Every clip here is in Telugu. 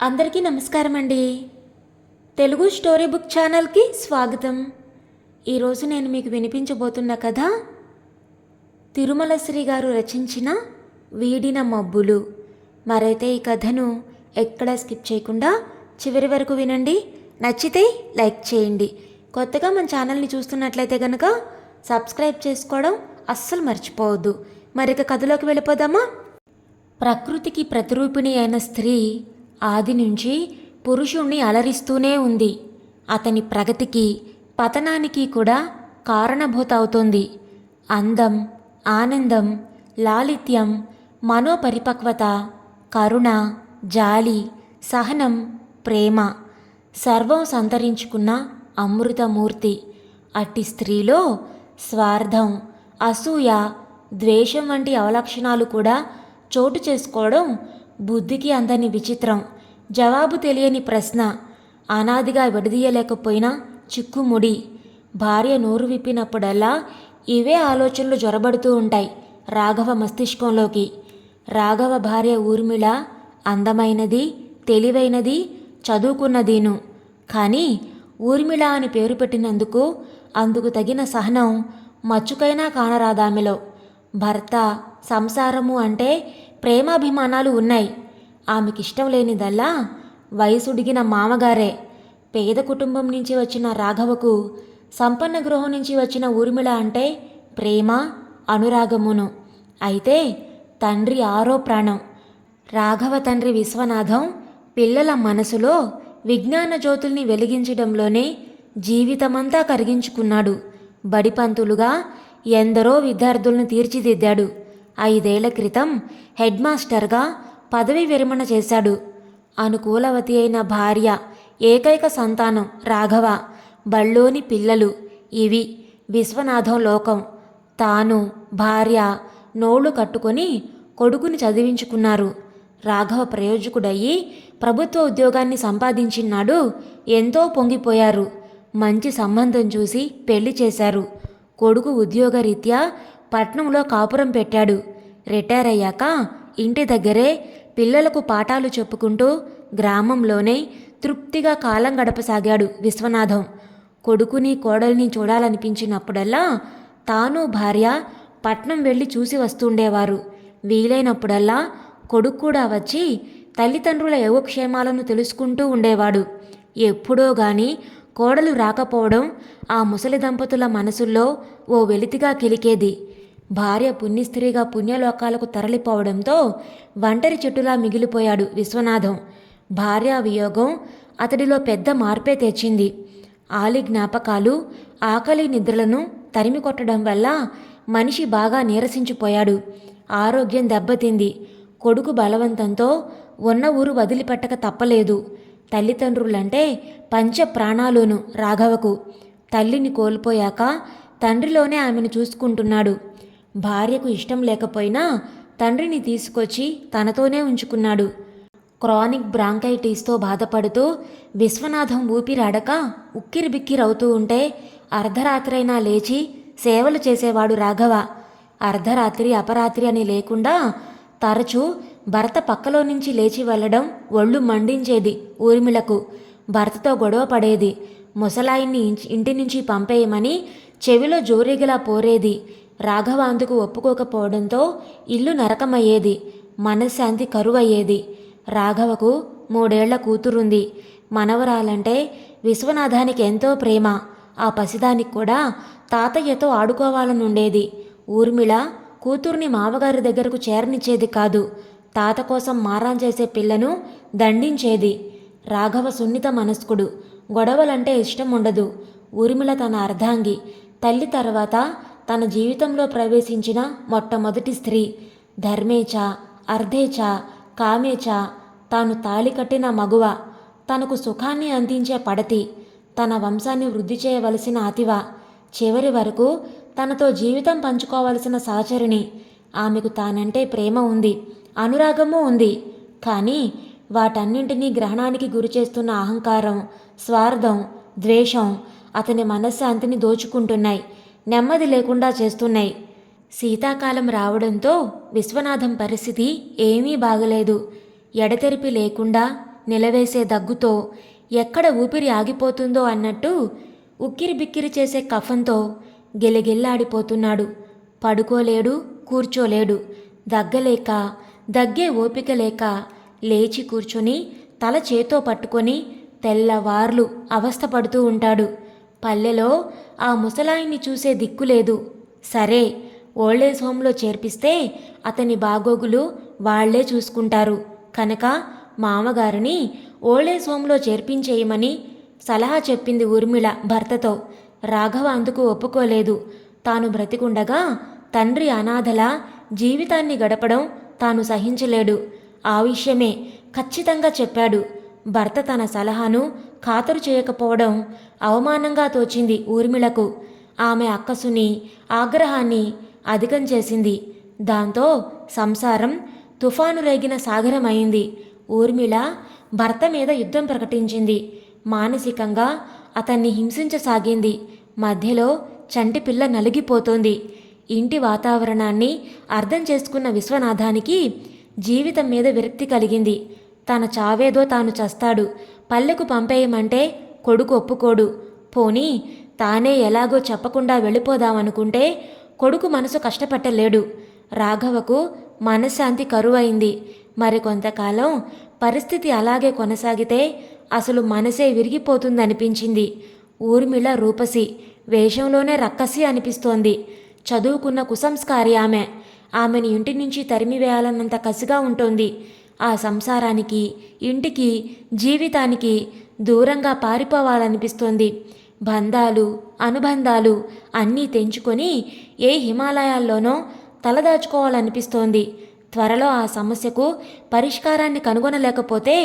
అందరికీ నమస్కారం అండి. తెలుగు స్టోరీ బుక్ ఛానల్కి స్వాగతం. ఈరోజు నేను మీకు వినిపించబోతున్న కథ తిరుమల శ్రీ గారు రచించిన వీడిన మబ్బులు. మరైతే ఈ కథను ఎక్కడా స్కిప్ చేయకుండా చివరి వరకు వినండి. నచ్చితే లైక్ చేయండి. కొత్తగా మన ఛానల్ని చూస్తున్నట్లయితే కనుక సబ్స్క్రైబ్ చేసుకోవడం అస్సలు మర్చిపోవద్దు. మరిక కథలోకి వెళ్ళిపోదామా? ప్రకృతికి ప్రతిరూపిణి అయిన స్త్రీ ఆది నుంచి పురుషుణ్ణి అలరిస్తూనే ఉంది. అతని ప్రగతికి పతనానికి కూడా కారణభూత అవుతోంది. అందం, ఆనందం, లాలిత్యం, మనోపరిపక్వత, కరుణ, జాలి, సహనం, ప్రేమ సర్వం సంతరించుకున్న అమృతమూర్తి. అట్టి స్త్రీలో స్వార్థం, అసూయ, ద్వేషం వంటి అవలక్షణాలు కూడా చోటు చేసుకోవడం బుద్ధికి అందని విచిత్రం. జవాబు తెలియని ప్రశ్న. అనాదిగా విడదీయలేకపోయినా చిక్కుముడి. భార్య నోరు విప్పినప్పుడల్లా ఇవే ఆలోచనలు జొరబడుతూ ఉంటాయి రాఘవ మస్తిష్కంలోకి. రాఘవ భార్య ఊర్మిళ అందమైనది, తెలివైనది, చదువుకున్నదీను. కానీ ఊర్మిళ అని పేరు పెట్టినందుకు అందుకు తగిన సహనం మచ్చుకైనా కానరాదామెలో. భర్త, సంసారము అంటే ప్రేమాభిమానాలు ఉన్నాయి. ఆమెకిష్టం లేనిదల్లా వయసుడిగిన మామగారే. పేద కుటుంబం నుంచి వచ్చిన రాఘవకు సంపన్న గృహం నుంచి వచ్చిన ఊర్మిళ అంటే ప్రేమ, అనురాగమును. అయితే తండ్రి ఆరో ప్రాణం. రాఘవ తండ్రి విశ్వనాథం పిల్లల మనసులో విజ్ఞాన జ్యోతుల్ని వెలిగించడంలోనే జీవితమంతా కరిగించుకున్నాడు. బడిపంతులుగా ఎందరో విద్యార్థులను తీర్చిదిద్దాడు. 5 ఏళ్ల క్రితం హెడ్ మాస్టర్గా పదవి విరమణ చేశాడు. అనుకూలవతి అయిన భార్య, ఏకైక సంతానం రాఘవ, బళ్ళోని పిల్లలు. ఇవి విశ్వనాథం లోకం. తాను, భార్య నోళ్లు కట్టుకొని కొడుకుని చదివించుకున్నారు. రాఘవ ప్రయోజకుడయ్యి ప్రభుత్వ ఉద్యోగాన్ని సంపాదించినాడు. ఎంతో పొంగిపోయారు. మంచి సంబంధం చూసి పెళ్లి చేశారు. కొడుకు ఉద్యోగరీత్యా పట్నంలో కాపురం పెట్టాడు. రిటైర్ అయ్యాక ఇంటి దగ్గరే పిల్లలకు పాఠాలు చెప్పుకుంటూ గ్రామంలోనే తృప్తిగా కాలం గడపసాగాడు విశ్వనాథం. కొడుకుని కోడల్ని చూడాలనిపించినప్పుడల్లా తాను, భార్య పట్నం వెళ్ళి చూసి వస్తుండేవారు. వీలైనప్పుడల్లా కొడుకు కూడా వచ్చి తల్లిదండ్రుల యోగక్షేమాలను తెలుసుకుంటూ ఉండేవాడు. ఎప్పుడో గాని కోడలు రాకపోవడం ఆ ముసలి దంపతుల మనసుల్లో ఓ వెలితిగా కిలికేది. భార్య పుణ్యస్త్రీగా పుణ్యలోకాలకు తరలిపోవడంతో ఒంటరి చెట్టులా మిగిలిపోయాడు విశ్వనాథం. భార్యా వియోగం అతడిలో పెద్ద మార్పే తెచ్చింది. ఆలి జ్ఞాపకాలు, ఆకలి నిద్రలను తరిమి కొట్టడం వల్ల మనిషి బాగా నీరసించిపోయాడు. ఆరోగ్యం దెబ్బతింది. కొడుకు బలవంతంతో ఉన్న ఊరు వదిలిపెట్టక తప్పలేదు. తల్లిదండ్రులంటే పంచ ప్రాణాలును రాఘవకు. తల్లిని కోల్పోయాక తండ్రిలోనే ఆమెను చూసుకుంటున్నాడు. భార్యకు ఇష్టం లేకపోయినా తండ్రిని తీసుకొచ్చి తనతోనే ఉంచుకున్నాడు. క్రానిక్ బ్రాంకైటిస్తో బాధపడుతూ విశ్వనాథం ఊపిరాడక ఉక్కిరిబిక్కిరవుతూ ఉంటే అర్ధరాత్రైనా లేచి సేవలు చేసేవాడు రాఘవ. అర్ధరాత్రి, అపరాత్రి అని లేకుండా తరచూ భర్త పక్కలో నుంచి లేచి వెళ్ళడం ఒళ్ళు మండించేది ఊర్మిళకు. భర్తతో గొడవ పడేది. ముసలాయిని ఇంటి నుంచి పంపేయమని చెవిలో జోరీగలా పోరేది. రాఘవ అందుకు ఒప్పుకోకపోవడంతో ఇల్లు నరకమయ్యేది. మనశ్శాంతి కరువయ్యేది. రాఘవకు 3 ఏళ్ల కూతురుంది. మనవరాలంటే విశ్వనాథానికి ఎంతో ప్రేమ. ఆ పసిదానికి కూడా తాతయ్యతో ఆడుకోవాలనుండేది. ఊర్మిళ కూతుర్ని మామగారి దగ్గరకు చేరనిచ్చేది కాదు. తాత కోసం మారాన్ చేసే పిల్లను దండించేది. రాఘవ సున్నిత మనస్కుడు. గొడవలంటే ఇష్టం ఉండదు. ఊర్మిళ తన అర్ధాంగి. తల్లి తర్వాత తన జీవితంలో ప్రవేశించిన మొట్టమొదటి స్త్రీ. ధర్మేచ, అర్ధేచ, కామేచ తాను తాళి కట్టిన మగువ. తనకు సుఖాన్ని అందించే పడతి. తన వంశాన్ని వృద్ధి చేయవలసిన అతివ. చివరి వరకు తనతో జీవితం పంచుకోవలసిన సహచరిణి. ఆమెకు తానంటే ప్రేమ ఉంది, అనురాగము ఉంది. కానీ వాటన్నింటినీ గ్రహణానికి గురిచేస్తున్న అహంకారం, స్వార్థం, ద్వేషం అతని మనశ్శాంతిని దోచుకుంటున్నాయి. నెమ్మది లేకుండా చేస్తున్నాయి. శీతాకాలం రావడంతో విశ్వనాథం పరిస్థితి ఏమీ బాగలేదు. ఎడతెరిపి లేకుండా నిలవేసే దగ్గుతో ఎక్కడ ఊపిరి ఆగిపోతుందో అన్నట్టు ఉక్కిరి బిక్కిరి చేసే కఫంతో గిలగిల్లాడిపోతున్నాడు. పడుకోలేడు, కూర్చోలేడు. దగ్గలేక, దగ్గే ఓపిక లేక లేచి కూర్చొని తల చేతో పట్టుకొని తెల్లవార్లు అవస్థపడుతూ ఉంటాడు. పల్లెలో ఆ ముసలాయిని చూసే దిక్కులేదు. సరే, ఓల్డేజ్ హోంలో చేర్పిస్తే అతని బాగోగులు వాళ్లే చూసుకుంటారు కనుక మామగారిని ఓల్డేజ్ హోంలో చేర్పించేయమని సలహా చెప్పింది ఊర్మిళ భర్తతో. రాఘవ అందుకు ఒప్పుకోలేదు. తాను బ్రతికుండగా తండ్రి అనాథలా జీవితాన్ని గడపడం తాను సహించలేడు. ఆ విషయమే ఖచ్చితంగా చెప్పాడు. భర్త తన సలహాను ఖాతరు చేయకపోవడం అవమానంగా తోచింది ఊర్మిళకు. ఆమె అక్కసుని, ఆగ్రహాన్ని అధికం చేసింది. దాంతో సంసారం తుఫాను రేగిన సాగరమైంది. ఊర్మిళ భర్త మీద యుద్ధం ప్రకటించింది. మానసికంగా అతన్ని హింసించసాగింది. మధ్యలో చంటి పిల్ల నలిగిపోతోంది. ఇంటి వాతావరణాన్ని అర్థం చేసుకున్న విశ్వనాథానికి జీవితం మీద విరక్తి కలిగింది. తన చావేదో తాను చస్తాడు. పల్లెకు పంపేయమంటే కొడుకు ఒప్పుకోడు. పోనీ తానే ఎలాగో చెప్పకుండా వెళ్ళిపోదామనుకుంటే కొడుకు మనసు కష్టపెట్టలేడు. రాఘవకు మనశ్శాంతి కరువైంది. మరికొంతకాలం పరిస్థితి అలాగే కొనసాగితే అసలు మనసే విరిగిపోతుందనిపించింది. ఊర్మిళ రూపసి, వేషంలోనే రక్కసి అనిపిస్తోంది. చదువుకున్న కుసంస్కారి ఆమె. ఆమెను ఇంటి నుంచి తరిమివేయాలన్నంత కసిగా ఉంటుంది. ఆ సంసారానికి, ఇంటికి, జీవితానికి దూరంగా పారిపోవాలనిపిస్తోంది. బంధాలు, అనుబంధాలు అన్నీ తెంచుకొని ఏ హిమాలయాల్లోనో తలదాచుకోవాలనిపిస్తోంది. త్వరలో ఆ సమస్యకు పరిష్కారాన్ని కనుగొనలేకపోతే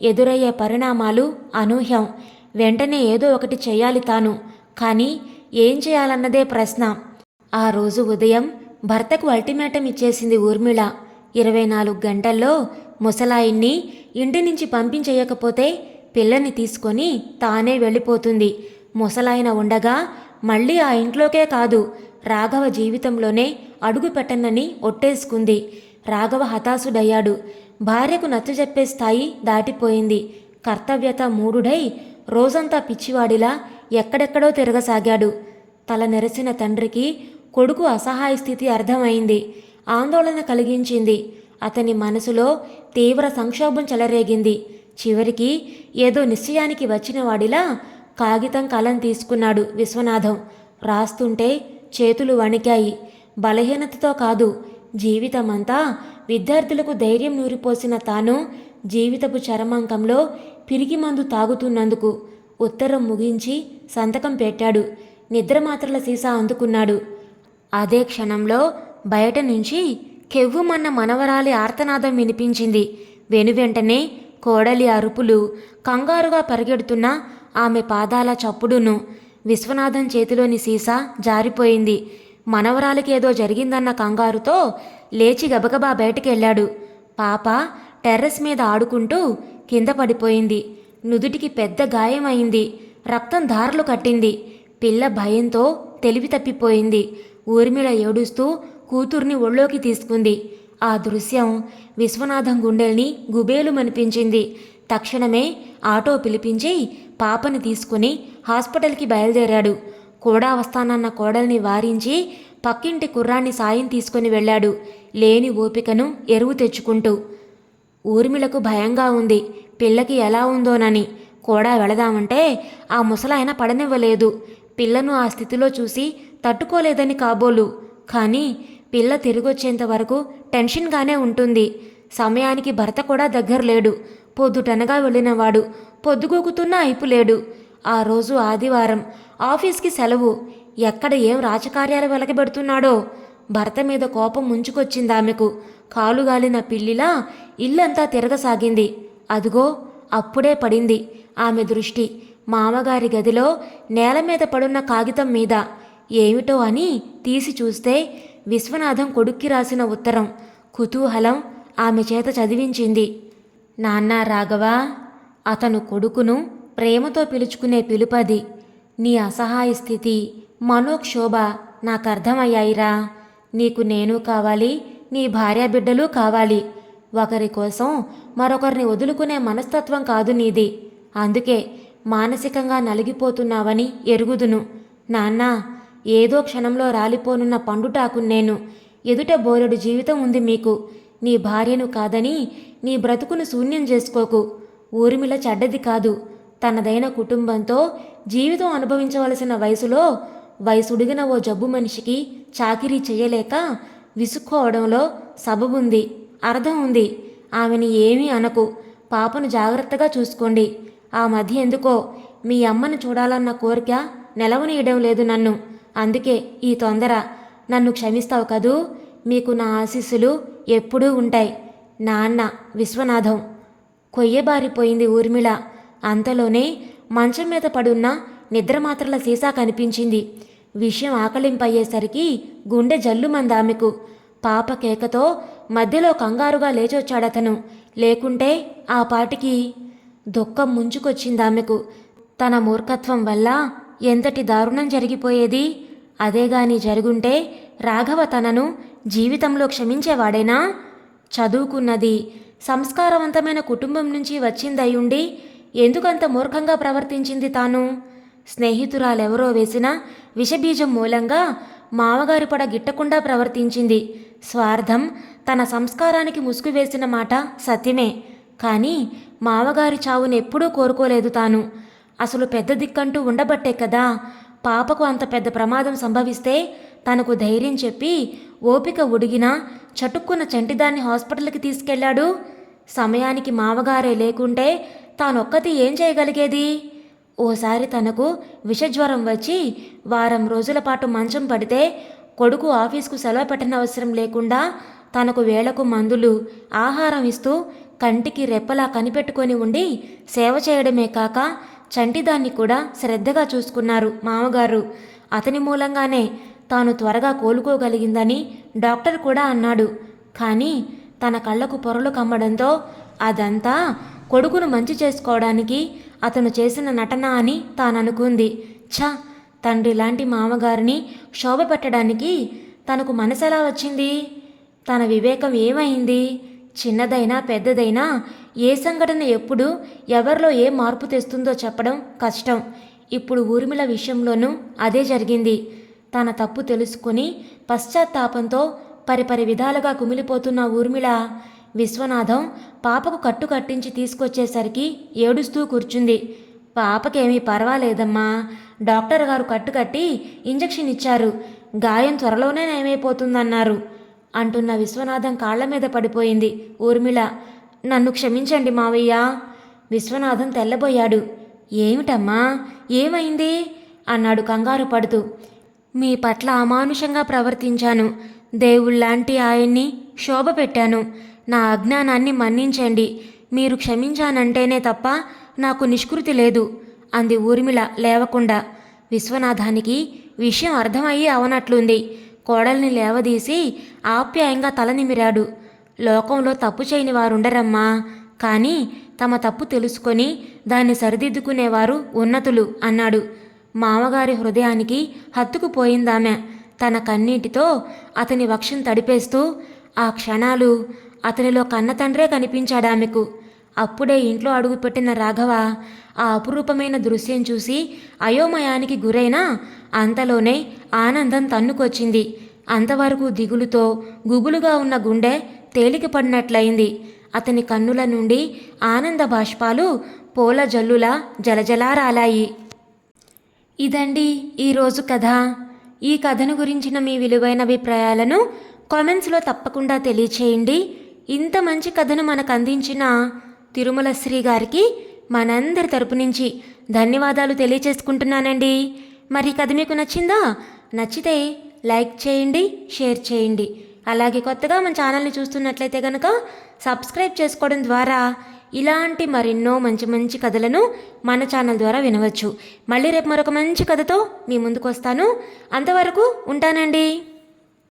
ఎదురయ్యే పరిణామాలు అనూహ్యం. వెంటనే ఏదో ఒకటి చేయాలి తాను. కానీ ఏం చేయాలన్నదే ప్రశ్న. ఆ రోజు ఉదయం భర్తకు అల్టిమేటం ఇచ్చేసింది ఊర్మిళ. 24 గంటల్లో ముసలాయిన్ని ఇంటి నుంచి పంపించేయకపోతే పిల్లని తీసుకొని తానే వెళ్ళిపోతుంది. ముసలాయన ఉండగా మళ్ళీ ఆ ఇంట్లోకే కాదు, రాఘవ జీవితంలోనే అడుగు పెట్టనని ఒట్టేసుకుంది. రాఘవ హతాశుడయ్యాడు. భార్యకు నచ్చజెప్పే స్థాయి దాటిపోయింది. కర్తవ్యత మూఢుడై రోజంతా పిచ్చివాడిలా ఎక్కడెక్కడో తిరగసాగాడు. తల నెరసిన తండ్రికి కొడుకు అసహాయ స్థితి అర్థమైంది. ఆందోళన కలిగించింది. అతని మనసులో తీవ్ర సంక్షోభం చెలరేగింది. చివరికి ఏదో నిశ్చయానికి వచ్చిన వాడిలా కాగితం కలం తీసుకున్నాడు విశ్వనాథం. రాస్తుంటే చేతులు వణికాయి. బలహీనతతో కాదు, జీవితమంతా విద్యార్థులకు ధైర్యం నూరిపోసిన తాను జీవితపు చరమాంకంలో పిరికిమందు తాగుతున్నందుకు. ఉత్తరం ముగించి సంతకం పెట్టాడు. నిద్రమాత్రల సీసా అందుకున్నాడు. అదే క్షణంలో బయట నుంచి కెవ్వుమన్న మనవరాలి ఆర్తనాదం వినిపించింది. వెనువెంటనే కోడలి అరుపులు, కంగారుగా పరిగెడుతున్న ఆమె పాదాల చప్పుడును. విశ్వనాథం చేతిలోని సీసా జారిపోయింది. మనవరాలికి ఏదో జరిగిందన్న కంగారుతో లేచి గబగబా బయటికెళ్ళాడు. పాప టెర్రస్ మీద ఆడుకుంటూ కింద పడిపోయింది. నుదుటికి పెద్ద గాయమైంది. రక్తం ధారలు కట్టింది. పిల్ల భయంతో తెలివి తప్పిపోయింది. ఊర్మిళ ఏడుస్తూ కూతుర్ని ఒళ్ళోకి తీసుకుంది. ఆ దృశ్యం విశ్వనాథం గుండెల్ని గుబేలుమనిపించింది. తక్షణమే ఆటో పిలిపించి పాపని తీసుకుని హాస్పిటల్కి బయలుదేరాడు. కూడా వస్తానన్న కోడల్ని వారించి పక్కింటి కుర్రాన్ని సాయం తీసుకుని వెళ్ళాడు, లేని ఓపికను ఎరువు తెచ్చుకుంటూ. ఊర్మిళకు భయంగా ఉంది. పిల్లకి ఎలా ఉందోనని. కూడా వెళదామంటే ఆ ముసలాయన పడనివ్వలేదు. పిల్లను ఆ స్థితిలో చూసి తట్టుకోలేదని కాబోలు. కానీ పిల్ల తిరిగొచ్చేంత వరకు టెన్షన్గానే ఉంటుంది. సమయానికి భర్త కూడా దగ్గర లేడు. పొద్దుటనగా వెళ్ళినవాడు పొద్దుగూకుతున్నా అయిపులేడు. ఆ రోజు ఆదివారం, ఆఫీస్కి సెలవు. ఎక్కడ ఏం రాజకార్యాలు వెలకబెడుతున్నాడో. భర్త మీద కోపం ముంచుకొచ్చింది ఆమెకు. కాలుగాలిన పిల్లిలా ఇల్లంతా తిరగసాగింది. అదుగో అప్పుడే పడింది ఆమె దృష్టి మామగారి గదిలో నేల మీద పడున్న కాగితం మీద. ఏమిటో అని తీసి చూస్తే విశ్వనాథం కొడుక్కి రాసిన ఉత్తరం. కుతూహలం ఆమె చేత చదివించింది. నాన్న రాఘవ, అతను కొడుకును ప్రేమతో పిలుచుకునే పిలుపది. నీ అసహాయ స్థితి, మనోక్షోభ నాకర్థమయ్యాయిరా. నీకు నేను కావాలి, నీ భార్యాబిడ్డలు కావాలి. ఒకరి కోసం మరొకరిని వదులుకునే మనస్తత్వం కాదు నీది. అందుకే మానసికంగా నలిగిపోతున్నావని ఎరుగుదును. నాన్నా, ఏదో క్షణంలో రాలిపోనున్న పండుటాకు నేను. ఎదుట బోలెడు జీవితం ఉంది మీకు. నీ భార్యను కాదని నీ బ్రతుకును శూన్యం చేసుకోకు. ఊర్మిళ చెడ్డది కాదు. తనదైన కుటుంబంతో జీవితం అనుభవించవలసిన వయసుడిగిన ఓ జబ్బు మనిషికి చాకిరీ చేయలేక విసుక్కోవడంలో సబబుంది, అర్థం ఉంది. ఆమెని ఏమీ అనకు. పాపను జాగ్రత్తగా చూసుకోండి. ఆ మధ్య ఎందుకో మీ అమ్మను చూడాలన్న కోరిక నెలవనీయడం లేదు నన్ను. అందుకే ఈ తొందర. నన్ను క్షమిస్తావు కదూ? మీకు నా ఆశీస్సులు ఎప్పుడూ ఉంటాయి. నాన్న విశ్వనాథం. కొయ్యబారిపోయింది ఊర్మిళ. అంతలోనే మంచం మీద పడున్న నిద్రమాత్రల సీసా కనిపించింది. విషయం ఆకలింపయ్యేసరికి గుండె జల్లుమందామెకు. పాప కేకతో మధ్యలో కంగారుగా లేచొచ్చాడతను. లేకుంటే ఆ పాటికి దుఃఖం ముంచుకొచ్చిందామెకు. తన మూర్ఖత్వం వల్ల ఎంతటి దారుణం జరిగిపోయేది. అదేగాని జరుగుంటే రాఘవ తనను జీవితంలో క్షమించేవాడేనా? చదువుకున్నది, సంస్కారవంతమైన కుటుంబం నుంచి వచ్చిందయ్యుండి ఎందుకంత మూర్ఖంగా ప్రవర్తించింది తాను? స్నేహితురాలెవరో వేసిన విషబీజం మూలంగా మామగారి పడ గిట్టకుండా ప్రవర్తించింది. స్వార్థం తన సంస్కారానికి ముసుగు వేసిన మాట సత్యమే. కానీ మామగారి చావును ఎప్పుడూ కోరుకోలేదు తాను. అసలు పెద్ద దిక్కంటూ ఉండబట్టే కదా పాపకు అంత పెద్ద ప్రమాదం సంభవిస్తే తనకు ధైర్యం చెప్పి ఓపిక ఉడిగినా చటుక్కున్న చంటిదాన్ని హాస్పిటల్కి తీసుకెళ్లాడు. సమయానికి మామగారే లేకుంటే తానొక్కతి ఏం చేయగలిగేది? ఓసారి తనకు విషజ్వరం వచ్చి వారం రోజుల పాటు మంచం పడితే కొడుకు ఆఫీస్కు సెలవు పెట్టనవసరం లేకుండా తనకు వేళకు మందులు, ఆహారం ఇస్తూ కంటికి రెప్పలా కనిపెట్టుకొని ఉండి సేవ చేయడమే కాక చంటిదాన్ని కూడా శ్రద్ధగా చూసుకున్నారు మామగారు. అతని మూలంగానే తాను త్వరగా కోలుకోగలిగిందని డాక్టర్ కూడా అన్నాడు. కానీ తన కళ్ళకు పొరలు కమ్మడంతో అదంతా కొడుకును మంచి చేసుకోవడానికి అతను చేసిన నటన అని తాననుకుంది. తండ్రి లాంటి మామగారిని శోభ పెట్టడానికి తనకు మనసెలా వచ్చింది? తన వివేకం ఏమైంది? చిన్నదైనా పెద్దదైనా ఏ సంఘటన ఎప్పుడు ఎవరిలో ఏ మార్పు తెస్తుందో చెప్పడం కష్టం. ఇప్పుడు ఊర్మిళ విషయంలోనూ అదే జరిగింది. తన తప్పు తెలుసుకుని పశ్చాత్తాపంతో పరిపరి విధాలుగా కుమిలిపోతున్న ఊర్మిళ విశ్వనాథం పాపకు కట్టు కట్టించి తీసుకొచ్చేసరికి ఏడుస్తూ కూర్చుంది. పాపకేమీ పర్వాలేదమ్మా, డాక్టర్ గారు కట్టుకట్టి ఇంజెక్షన్ ఇచ్చారు, గాయం త్వరలోనే నయమైపోతుందన్నారు అంటున్న విశ్వనాథం కాళ్ల మీద పడిపోయింది ఊర్మిళ. నన్ను క్షమించండి మావయ్య. విశ్వనాథం తెల్లబోయాడు. ఏమిటమ్మా, ఏమైంది అన్నాడు కంగారు పడుతూ. మీ పట్ల అమానుషంగా ప్రవర్తించాను. దేవుళ్లాంటి ఆయన్ని శోభ పెట్టాను. నా అజ్ఞానాన్ని మన్నించండి. మీరు క్షమించానంటేనే తప్ప నాకు నిష్కృతి లేదు అంది ఊర్మిళ లేవకుండా. విశ్వనాథానికి విషయం అర్థమయ్యి అవనట్లుంది. కోడల్ని లేవదీసి ఆప్యాయంగా తలనిమిరాడు. లోకంలో తప్పు చేయని వారుండరమ్మా, కానీ తమ తప్పు తెలుసుకొని దాన్ని సరిదిద్దుకునేవారు ఉన్నతులు అన్నాడు. మామగారి హృదయానికి హత్తుకుపోయిందామె. తన కన్నీటితో అతని వక్షం తడిపేస్తూ ఆ క్షణాలు అతనిలో కన్నతండ్రే కనిపించాడామెకు. అప్పుడే ఇంట్లో అడుగుపెట్టిన రాఘవ ఆ అపురూపమైన దృశ్యం చూసి అయోమయానికి గురైనా అంతలోనే ఆనందం తన్నుకొచ్చింది. అంతవరకు దిగులుతో గుబులుగా ఉన్న గుండె తేలికపడినట్లయింది. అతని కన్నుల నుండి ఆనంద బాష్పాలు పూల జల్లులా జలజలారాలాయి. ఇదండి ఈరోజు కథ. ఈ కథను గురించిన మీ విలువైన అభిప్రాయాలను కామెంట్స్లో తప్పకుండా తెలియచేయండి. ఇంత మంచి కథను మనకు అందించిన తిరుమల శ్రీ గారికి మనందరి తరపు నుంచి ధన్యవాదాలు తెలియచేసుకుంటున్నానండి. మరి కథ మీకు నచ్చిందా? నచ్చితే లైక్ చేయండి, షేర్ చేయండి. అలాగే కొత్తగా మన ఛానల్ని చూస్తున్నట్లయితే కనుక సబ్స్క్రైబ్ చేసుకోవడం ద్వారా ఇలాంటి మరెన్నో మంచి మంచి కథలను మన ఛానల్ ద్వారా వినవచ్చు. మళ్ళీ రేపు మరొక మంచి కథతో మీ ముందుకు వస్తాను. అంతవరకు ఉంటానండి.